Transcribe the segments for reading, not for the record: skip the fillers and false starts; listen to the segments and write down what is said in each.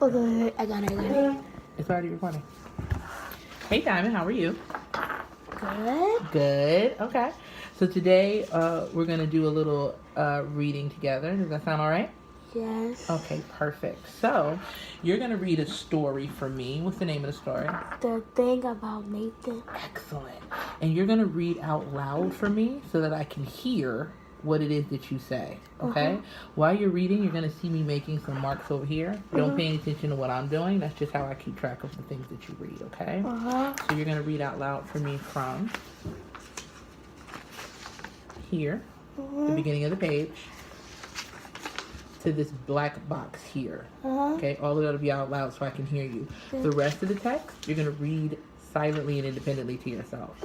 Okay, I got it. It's already recording. Hey, Diamond, how are you? Good. Good. Okay. So today we're going to do a little reading together. Does that sound all right? Yes. Okay, perfect. So you're going to read a story for me. What's the name of the story? The thing about Nathan. Excellent. And you're going to read out loud for me so that I can hear what it is that you say. Okay? While you're reading, you're going to see me making some marks over here. Don't pay any attention to what I'm doing. That's just how I keep track of the things that you read. Okay? So you're going to read out loud for me from here, the beginning of the page, to this black box here. Okay? All of that will be out loud so I can hear you. The rest of the text, you're going to read silently and independently to yourself.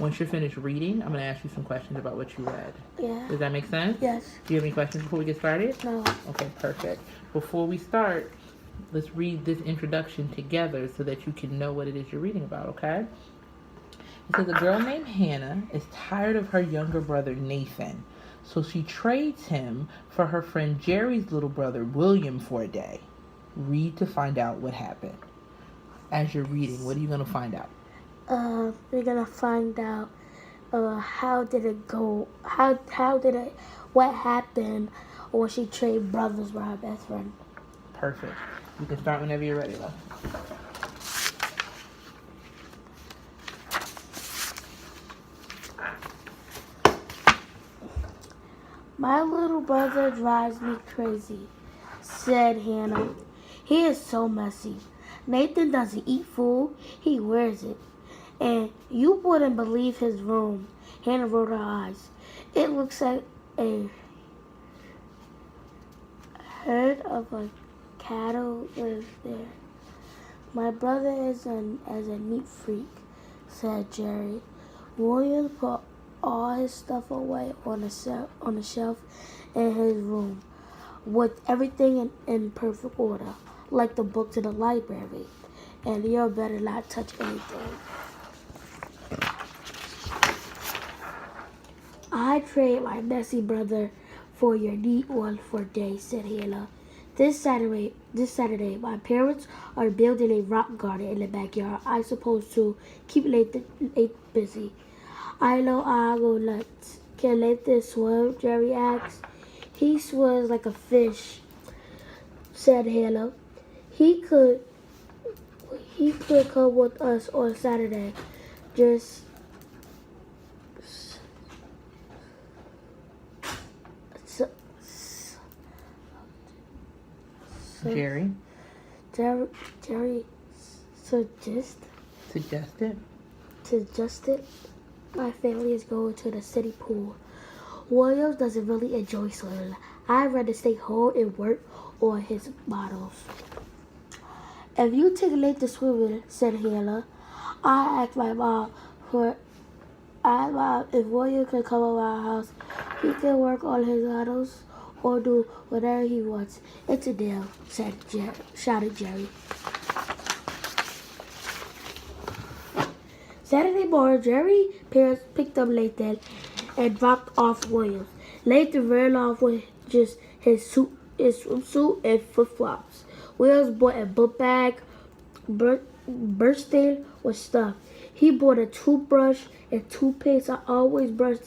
Once you're finished reading, I'm going to ask you some questions about what you read. Yeah. Does that make sense? Yes. Do you have any questions before we get started? No. Okay, perfect. Before we start, let's read this introduction together so that you can know what it is you're reading about, okay? It says, a girl named Hannah is tired of her younger brother, Nathan. So she trades him for her friend Jerry's little brother, William, for a day. Read to find out what happened. As you're reading, what are you going to find out? We're gonna find out how did it go? How did it? What happened when she traded brothers with her best friend? Perfect. You can start whenever you're ready, love. My little brother drives me crazy, said Hannah. He is so messy. Nathan doesn't eat food, he wears it. And you wouldn't believe his room. Hannah rolled her eyes. It looks like a herd of a cattle lives there. My brother is a neat freak, said Jerry. William put all his stuff away on the shelf in his room, with everything in perfect order, like the books in the library. And you better not touch anything. I trade my messy brother for your neat one for a day, said Hannah. This Saturday, my parents are building a rock garden in the backyard. I suppose to keep Nathan busy. I know I'll go nuts. Can Nathan swim? Jerry asked. He swims like a fish, said Hannah. He could come with us on Saturday. Just Jerry suggested my family is going to the city pool. Williams doesn't really enjoy swimming. I'd rather stay home and work on his models. If you take Nathan swimming, said Hannah, I asked my mom if William could come over our house. He can work on his models or do whatever he wants. It's a deal, shouted Jerry. Saturday morning, Jerry's parents picked up Nathan and dropped off Williams. Nathan ran off with just his swimsuit and flip-flops. Williams bought a book bag bursting with stuff. He bought a toothbrush and toothpaste. I always brush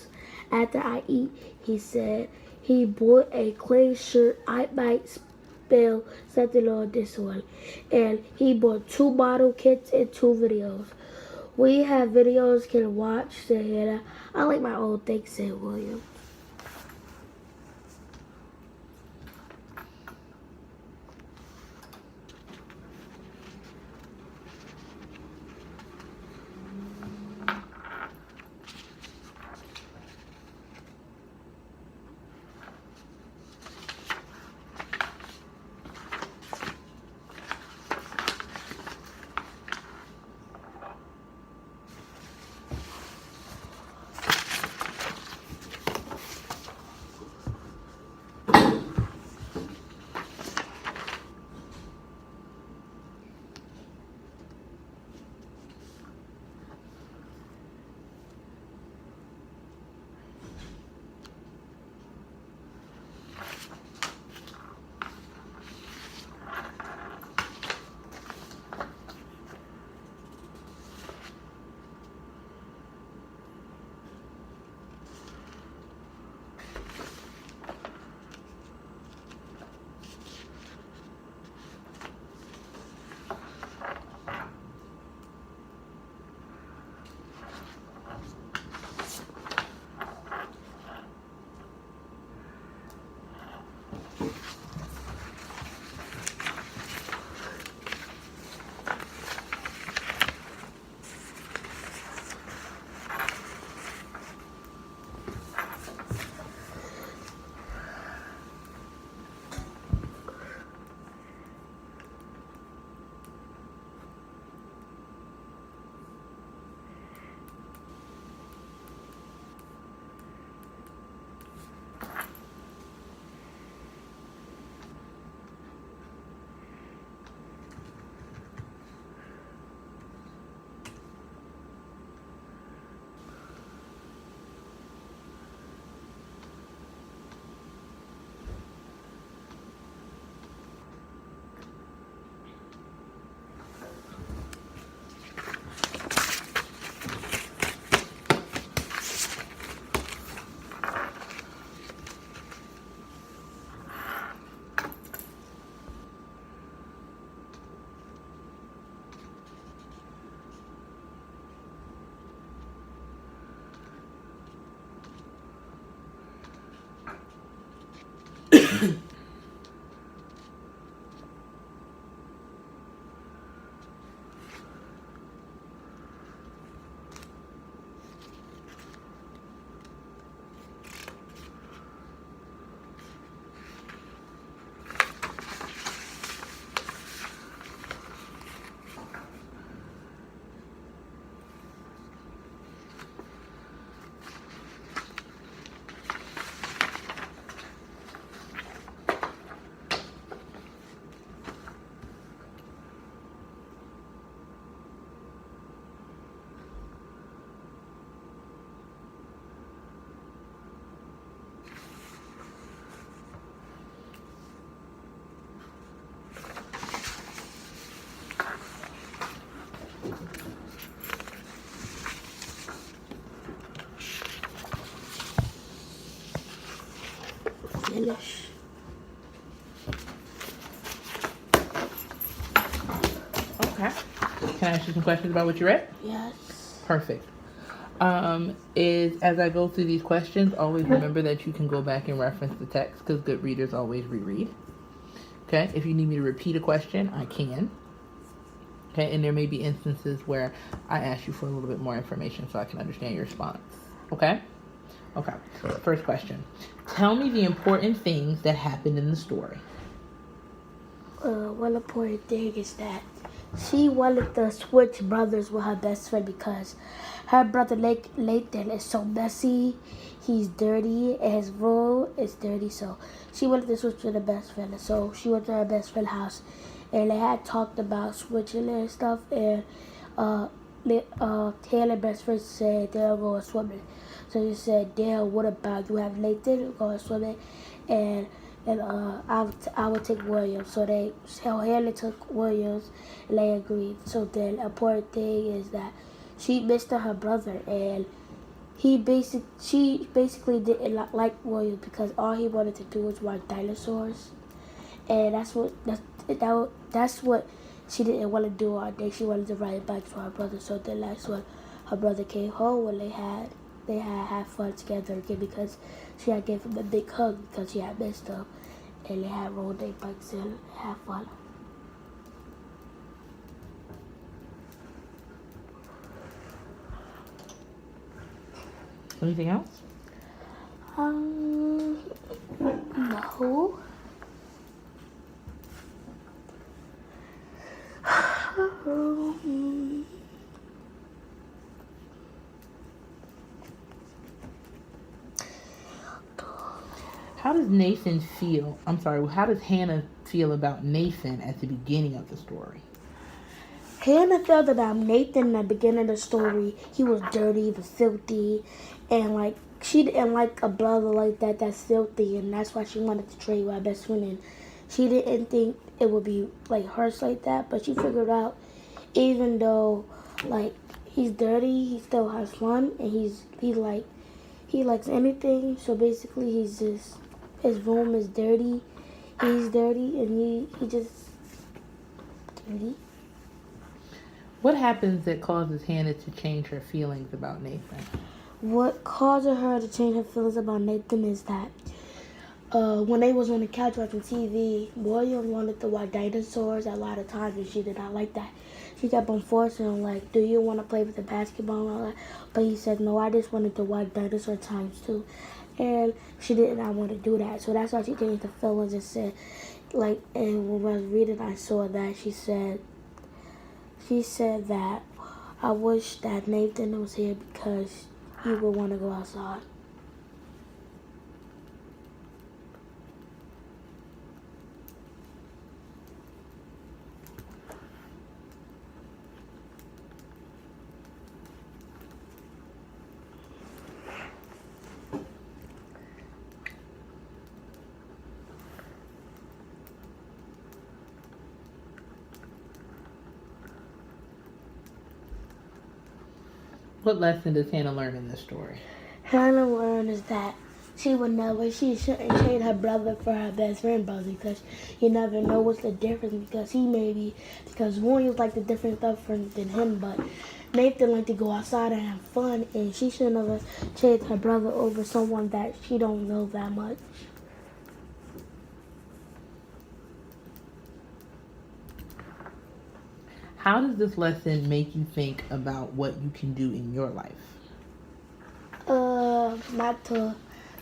after I eat, he said. He bought a clean shirt. I might spill something on this one. And he bought 2 model kits and 2 videos. We have videos can watch, said Hannah. I like my old thing, said William. Okay. Can I ask you some questions about what you read? Yes. Perfect. Is as I go through these questions, always remember that you can go back and reference the text because good readers always reread. Okay. If you need me to repeat a question, I can. Okay. And there may be instances where I ask you for a little bit more information so I can understand your response. Okay. Okay. First question. Tell me the important things that happened in the story. One important thing is that she wanted to switch brothers with her best friend because her brother Lathan is so messy, he's dirty, and his room is dirty. So she wanted to switch with her best friend. And so she went to her best friend's house, and they had talked about switching and stuff. And Taylor best friend said they'll go swimming. So she said, "Dale, what about you have Lathan go swimming?" And I would take Williams. So Hannah took Williams, and they agreed. So then the important thing is that she missed her brother, and she basically didn't like Williams because all he wanted to do was watch dinosaurs, and that's what she didn't want to do all day. She wanted to ride bikes for her brother. So then that's when her brother came home when they had fun together again because she had gave him a big hug because she had missed him, and they had rode their bikes and had fun. Anything else? No. How does Nathan feel? How does Hannah feel about Nathan at the beginning of the story? Hannah felt about Nathan in the beginning of the story. He was dirty, he was filthy, and she didn't like a brother like that that's filthy, and that's why she wanted to trade with her best friend. And she didn't think it would be hurts like that, but she figured out even though he's dirty, he still has fun, and he likes anything. So basically, his room is dirty, he's dirty, and he just dirty. What happens that causes Hannah to change her feelings about Nathan? What causes her to change her feelings about Nathan is that when they was on the couch watching TV, William wanted to watch dinosaurs a lot of times, and she did not like that. She kept on forcing him, do you want to play with the basketball and all that? But he said, no, I just wanted to watch dinosaur times too. And she did not want to do that. So that's why she changed her feelings and said, and when I was reading, I saw that she said that I wish that Nathan was here because he would want to go outside. What lesson does Hannah learn in this story? Hannah learned is that she shouldn't trade her brother for her best friend brother because you never know what's the difference because Williams like the different stuff than him, but Nathan like to go outside and have fun, and she should never trade her brother over someone that she don't know that much. How does this lesson make you think about what you can do in your life? Not to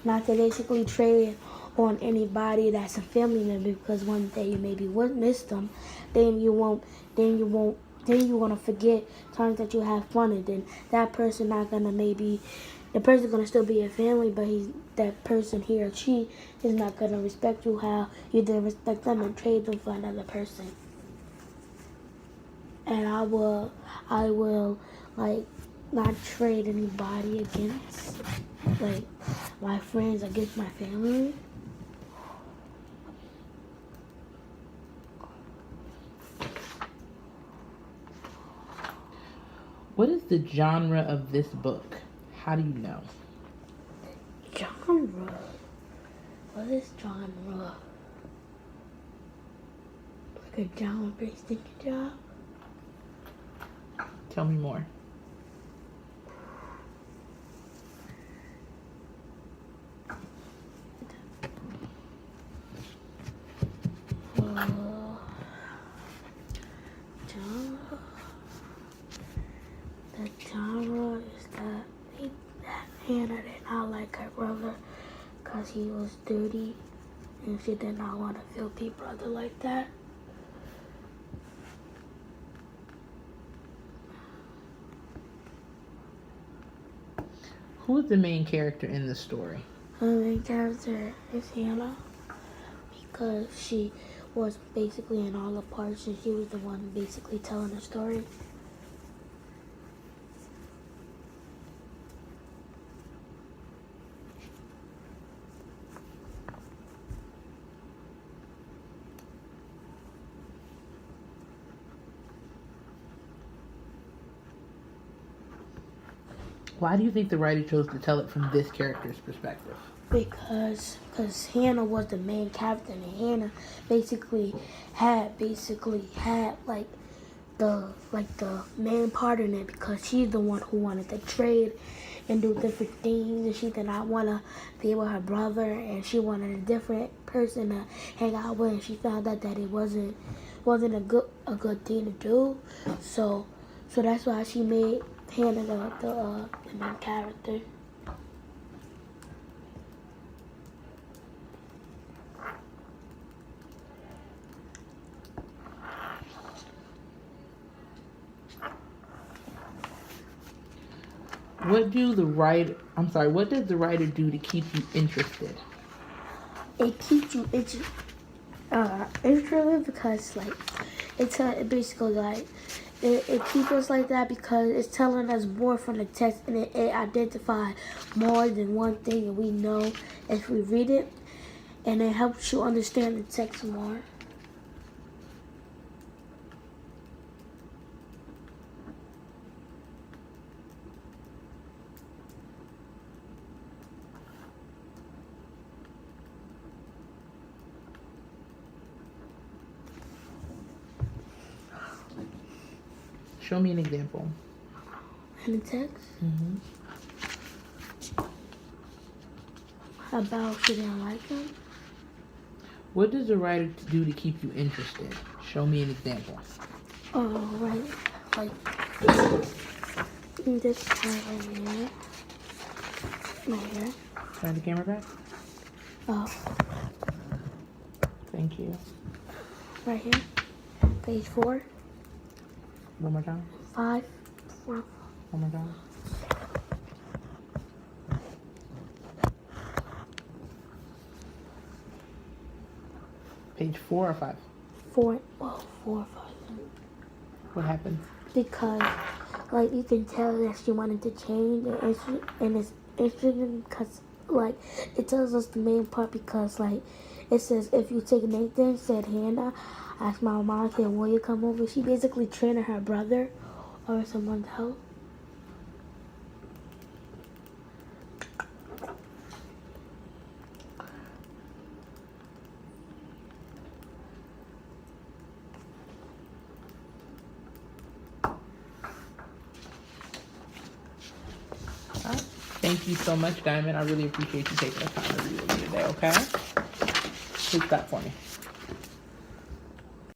basically trade on anybody that's a family member because one day you maybe would miss them, then you want to forget times that you have fun, and then that person the person's gonna still be your family, but that person he or she is not gonna respect you how you didn't respect them and trade them for another person. And I will not trade anybody against my friends against my family. What is the genre of this book? How do you know? Genre? What is genre? Like a genre-based thinking job? Tell me more. The genre is that Hannah did not like her brother because he was dirty, and she did not want a filthy brother like that. Who is the main character in the story? The main character is Hannah because she was basically in all the parts, and she was the one basically telling the story. Why do you think the writer chose to tell it from this character's perspective? Because Hannah was the main character, and Hannah basically had like the main part in it, because she's the one who wanted to trade and do different things, and she did not want to be with her brother, and she wanted a different person to hang out with, and she found out that it wasn't a good thing to do. So that's why she made Hannah the main character. What does the writer do to keep you interested? It keeps you interested because like it basically like it keeps us like that because it's telling us more from the text, and it identifies more than one thing that we know if we read it, and it helps you understand the text more. Show me an example. In the text? Mm-hmm. About she didn't like him? What does the writer do to keep you interested? Show me an example. Oh, right. Like, in this part right here. Right here. Turn the camera back. Oh, Thank you. right here. Page 4. One more time. 5. 4. One more time. Page 4 or 5? 4. Oh, 4 or 5. What happened? Because, like, you can tell that she wanted to change, and it's interesting because, like, it tells us the main part because, like, it says, if you take Nathan, said Hannah, asked my mom, said, will you come over? She basically trained her brother or someone to help. Thank you so much, Diamond. I really appreciate you taking the time to read with me today, okay? Please clap for me.